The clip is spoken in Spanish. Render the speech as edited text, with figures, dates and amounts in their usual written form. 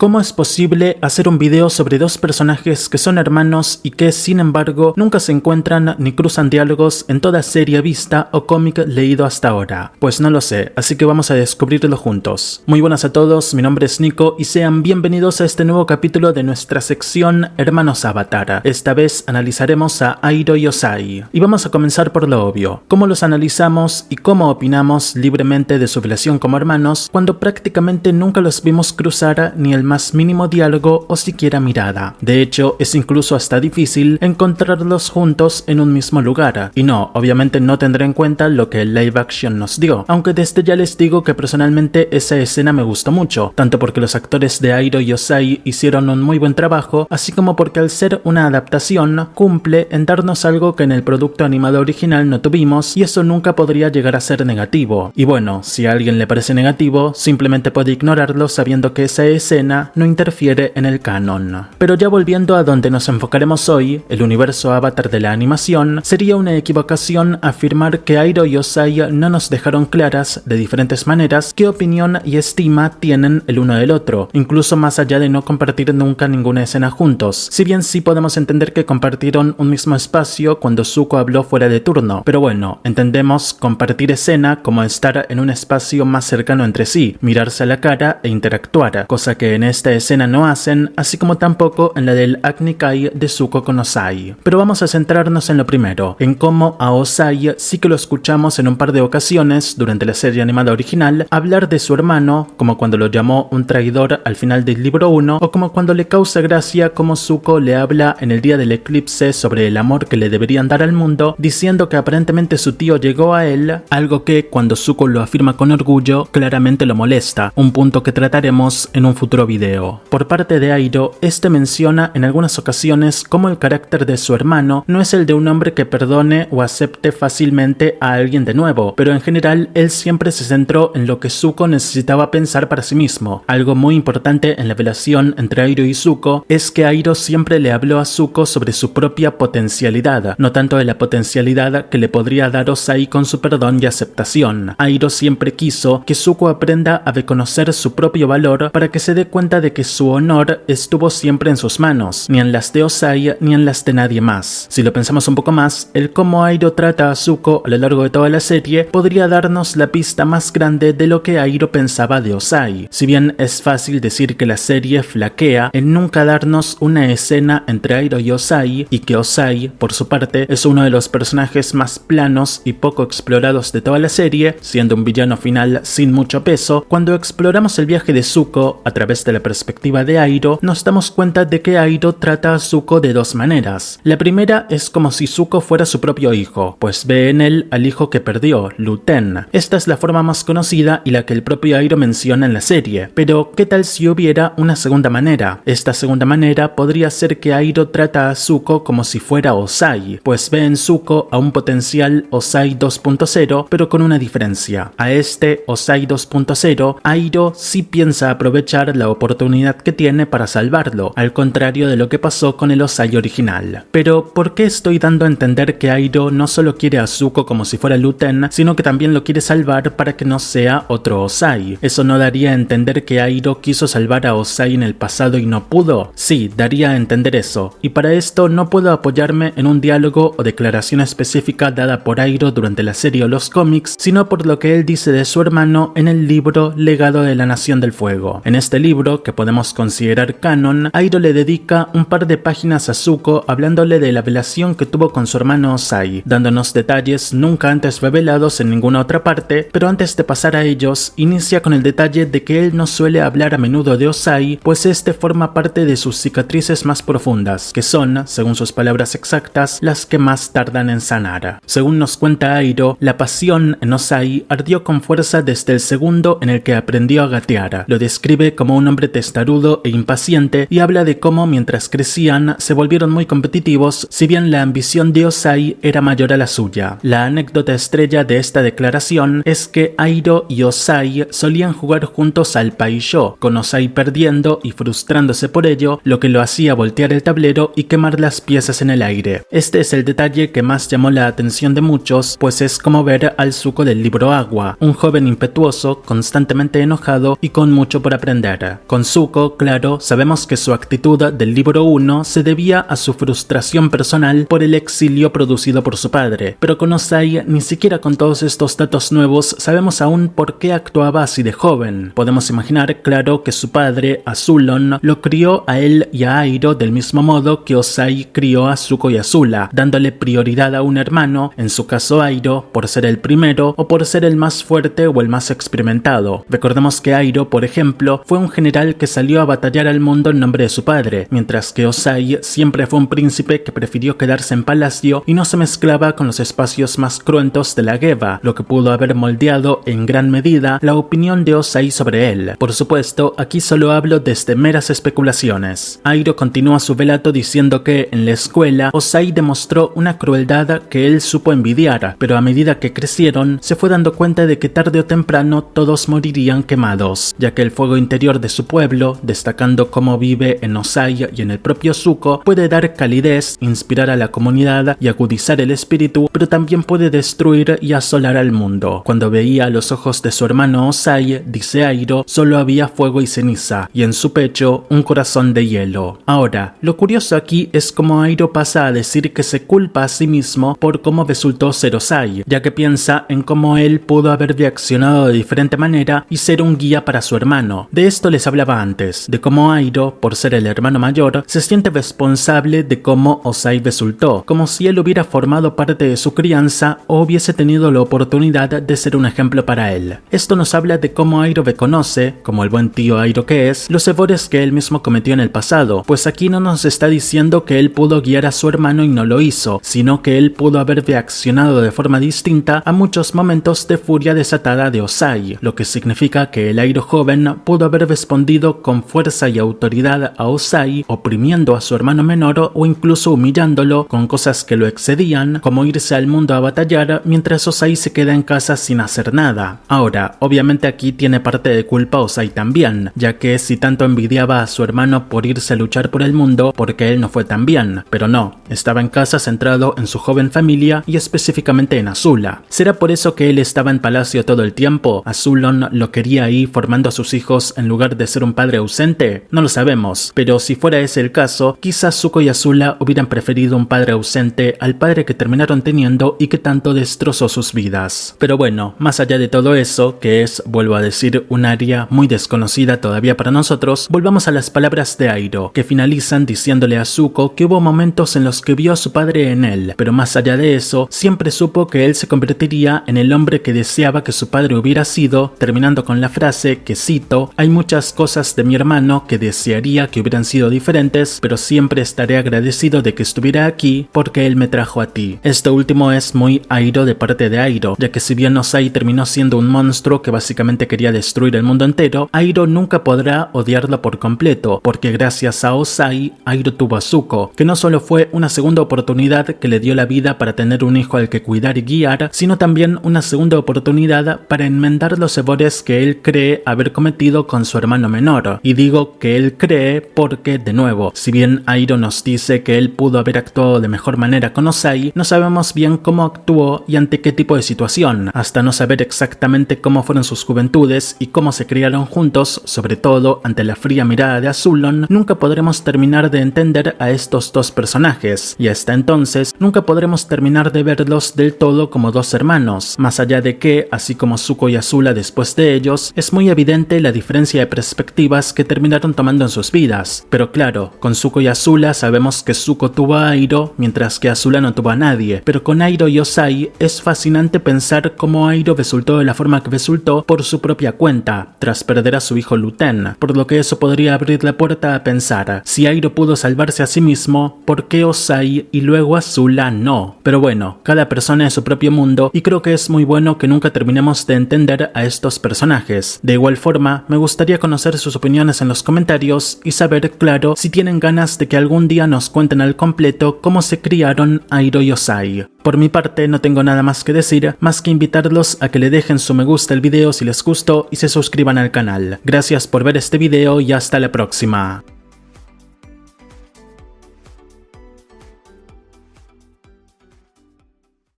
¿Cómo es posible hacer un video sobre dos personajes que son hermanos y que, sin embargo, nunca se encuentran ni cruzan diálogos en toda serie vista o cómic leído hasta ahora? Pues no lo sé, así que vamos a descubrirlo juntos. Muy buenas a todos, mi nombre es Nico y sean bienvenidos a este nuevo capítulo de nuestra sección Hermanos Avatar. Esta vez analizaremos a Airo y Ozai. Y vamos a comenzar por lo obvio. ¿Cómo los analizamos y cómo opinamos libremente de su relación como hermanos cuando prácticamente nunca los vimos cruzar ni el más mínimo diálogo o siquiera mirada? De hecho, es incluso hasta difícil encontrarlos juntos en un mismo lugar. Y no, obviamente no tendré en cuenta lo que el live action nos dio, aunque desde ya les digo que personalmente esa escena me gustó mucho, tanto porque los actores de Airo y Ozai hicieron un muy buen trabajo, así como porque al ser una adaptación, cumple en darnos algo que en el producto animado original no tuvimos, y eso nunca podría llegar a ser negativo. Y bueno, si a alguien le parece negativo, simplemente puede ignorarlo sabiendo que esa escena no interfiere en el canon. Pero ya volviendo a donde nos enfocaremos hoy, el universo Avatar de la animación, sería una equivocación afirmar que Airo y Ozai no nos dejaron claras, de diferentes maneras, qué opinión y estima tienen el uno del otro, incluso más allá de no compartir nunca ninguna escena juntos. Si bien sí podemos entender que compartieron un mismo espacio cuando Zuko habló fuera de turno, pero bueno, entendemos compartir escena como estar en un espacio más cercano entre sí, mirarse a la cara e interactuar, cosa que en esta escena no hacen, así como tampoco en la del Agni Kai de Zuko con Ozai. Pero vamos a centrarnos en lo primero, en cómo a Ozai sí que lo escuchamos en un par de ocasiones durante la serie animada original hablar de su hermano, como cuando lo llamó un traidor al final del libro 1, o como cuando le causa gracia como Zuko le habla en el día del eclipse sobre el amor que le deberían dar al mundo, diciendo que aparentemente su tío llegó a él, algo que cuando Zuko lo afirma con orgullo claramente lo molesta, un punto que trataremos en un futuro video. Por parte de Airo, este menciona en algunas ocasiones cómo el carácter de su hermano no es el de un hombre que perdone o acepte fácilmente a alguien de nuevo, pero en general él siempre se centró en lo que Zuko necesitaba pensar para sí mismo. Algo muy importante en la relación entre Airo y Zuko es que Airo siempre le habló a Zuko sobre su propia potencialidad, no tanto de la potencialidad que le podría dar Ozai con su perdón y aceptación. Airo siempre quiso que Zuko aprenda a reconocer su propio valor para que se dé cuenta de que su honor estuvo siempre en sus manos, ni en las de Ozai ni en las de nadie más. Si lo pensamos un poco más, el cómo Airo trata a Zuko a lo largo de toda la serie podría darnos la pista más grande de lo que Airo pensaba de Ozai. Si bien es fácil decir que la serie flaquea en nunca darnos una escena entre Airo y Ozai, y que Ozai, por su parte, es uno de los personajes más planos y poco explorados de toda la serie, siendo un villano final sin mucho peso, cuando exploramos el viaje de Zuko a través de la perspectiva de Airo, nos damos cuenta de que Airo trata a Zuko de dos maneras. La primera es como si Zuko fuera su propio hijo, pues ve en él al hijo que perdió, Luten. Esta es la forma más conocida y la que el propio Airo menciona en la serie. Pero, ¿qué tal si hubiera una segunda manera? Esta segunda manera podría ser que Airo trata a Zuko como si fuera Ozai, pues ve en Zuko a un potencial Ozai 2.0, pero con una diferencia. A este Ozai 2.0, Airo sí piensa aprovechar la oportunidad que tiene para salvarlo, al contrario de lo que pasó con el Ozai original. Pero, ¿por qué estoy dando a entender que Airo no solo quiere a Zuko como si fuera Luten, sino que también lo quiere salvar para que no sea otro Ozai? ¿Eso no daría a entender que Airo quiso salvar a Ozai en el pasado y no pudo? Sí, daría a entender eso, y para esto no puedo apoyarme en un diálogo o declaración específica dada por Airo durante la serie o los cómics, sino por lo que él dice de su hermano en el libro Legado de la Nación del Fuego. En este libro, que podemos considerar canon, Airo le dedica un par de páginas a Zuko hablándole de la relación que tuvo con su hermano Ozai, dándonos detalles nunca antes revelados en ninguna otra parte, pero antes de pasar a ellos, inicia con el detalle de que él no suele hablar a menudo de Ozai, pues este forma parte de sus cicatrices más profundas, que son, según sus palabras exactas, las que más tardan en sanar. Según nos cuenta Airo, la pasión en Ozai ardió con fuerza desde el segundo en el que aprendió a gatear. Lo describe como un hombre testarudo e impaciente y habla de cómo mientras crecían se volvieron muy competitivos, si bien la ambición de Ozai era mayor a la suya. La anécdota estrella de esta declaración es que Airo y Ozai solían jugar juntos al Pai-Sho, con Ozai perdiendo y frustrándose por ello, lo que lo hacía voltear el tablero y quemar las piezas en el aire. Este es el detalle que más llamó la atención de muchos, pues es como ver al Zuko del libro Agua, un joven impetuoso, constantemente enojado y con mucho por aprender. Con Zuko, claro, sabemos que su actitud del libro 1 se debía a su frustración personal por el exilio producido por su padre, pero con Ozai, ni siquiera con todos estos datos nuevos sabemos aún por qué actuaba así de joven. Podemos imaginar, claro, que su padre, Azulon, lo crió a él y a Airo del mismo modo que Ozai crió a Zuko y Azula, dándole prioridad a un hermano, en su caso Airo, por ser el primero o por ser el más fuerte o el más experimentado. Recordemos que Airo, por ejemplo, fue un general que salió a batallar al mundo en nombre de su padre, mientras que Ozai siempre fue un príncipe que prefirió quedarse en palacio y no se mezclaba con los espacios más cruentos de la Geva, lo que pudo haber moldeado en gran medida la opinión de Ozai sobre él. Por supuesto, aquí solo hablo desde meras especulaciones. Airo continúa su relato diciendo que, en la escuela, Ozai demostró una crueldad que él supo envidiar, pero a medida que crecieron, se fue dando cuenta de que tarde o temprano todos morirían quemados, ya que el fuego interior de su pueblo, destacando cómo vive en Ozai y en el propio Zuko, puede dar calidez, inspirar a la comunidad y agudizar el espíritu, pero también puede destruir y asolar al mundo. Cuando veía a los ojos de su hermano Ozai, dice Airo, solo había fuego y ceniza, y en su pecho un corazón de hielo. Ahora, lo curioso aquí es cómo Airo pasa a decir que se culpa a sí mismo por cómo resultó ser Ozai, ya que piensa en cómo él pudo haber reaccionado de diferente manera y ser un guía para su hermano. De esto les hablaba antes, de cómo Airo, por ser el hermano mayor, se siente responsable de cómo Ozai resultó, como si él hubiera formado parte de su crianza o hubiese tenido la oportunidad de ser un ejemplo para él. Esto nos habla de cómo Airo reconoce, como el buen tío Airo que es, los errores que él mismo cometió en el pasado, pues aquí no nos está diciendo que él pudo guiar a su hermano y no lo hizo, sino que él pudo haber reaccionado de forma distinta a muchos momentos de furia desatada de Ozai, lo que significa que el Airo joven pudo haber respondido con fuerza y autoridad a Ozai, oprimiendo a su hermano menor o incluso humillándolo con cosas que lo excedían, como irse al mundo a batallar mientras Ozai se queda en casa sin hacer nada. Ahora, obviamente aquí tiene parte de culpa Ozai también, ya que si tanto envidiaba a su hermano por irse a luchar por el mundo, porque él no fue tan bien, pero no, estaba en casa centrado en su joven familia y específicamente en Azula. ¿Será por eso que él estaba en palacio todo el tiempo? ¿Azulon lo quería ahí formando a sus hijos en lugar de ser un padre ausente? No lo sabemos, pero si fuera ese el caso, quizás Zuko y Azula hubieran preferido un padre ausente al padre que terminaron teniendo y que tanto destrozó sus vidas. Pero bueno, más allá de todo eso, que es, vuelvo a decir, un área muy desconocida todavía para nosotros, volvamos a las palabras de Airo, que finalizan diciéndole a Zuko que hubo momentos en los que vio a su padre en él, pero más allá de eso, siempre supo que él se convertiría en el hombre que deseaba que su padre hubiera sido, terminando con la frase que cito: hay muchas cosas de mi hermano que desearía que hubieran sido diferentes, pero siempre estaré agradecido de que estuviera aquí porque él me trajo a ti. Esto último es muy Airo de parte de Airo, ya que si bien Ozai terminó siendo un monstruo que básicamente quería destruir el mundo entero, Airo nunca podrá odiarlo por completo, porque gracias a Ozai, Airo tuvo a Zuko, que no solo fue una segunda oportunidad que le dio la vida para tener un hijo al que cuidar y guiar, sino también una segunda oportunidad para enmendar los errores que él cree haber cometido con su hermano menor. Y digo que él cree porque, de nuevo, si bien Airo nos dice que él pudo haber actuado de mejor manera con Ozai, no sabemos bien cómo actuó y ante qué tipo de situación, hasta no saber exactamente cómo fueron sus juventudes y cómo se criaron juntos, sobre todo ante la fría mirada de Azulon, nunca podremos terminar de entender a estos dos personajes, y hasta entonces nunca podremos terminar de verlos del todo como dos hermanos, más allá de que, así como Zuko y Azula después de ellos, es muy evidente la diferencia de perspectivas que terminaron tomando en sus vidas. Pero claro, con Zuko y Azula sabemos que Zuko tuvo a Airo, mientras que Azula no tuvo a nadie, pero con Airo y Ozai es fascinante pensar cómo Airo resultó de la forma que resultó por su propia cuenta, tras perder a su hijo Luten, por lo que eso podría abrir la puerta a pensar, si Airo pudo salvarse a sí mismo, ¿por qué Ozai y luego Azula no? Pero bueno, cada persona es su propio mundo y creo que es muy bueno que nunca terminemos de entender a estos personajes. De igual forma, me gustaría conocer sus opiniones en los comentarios y saber, claro, si tienen ganas de que algún día nos cuenten al completo cómo se criaron Airo y Ozai. Por mi parte no tengo nada más que decir, más que invitarlos a que le dejen su me gusta al video si les gustó y se suscriban al canal. Gracias por ver este video y hasta la próxima.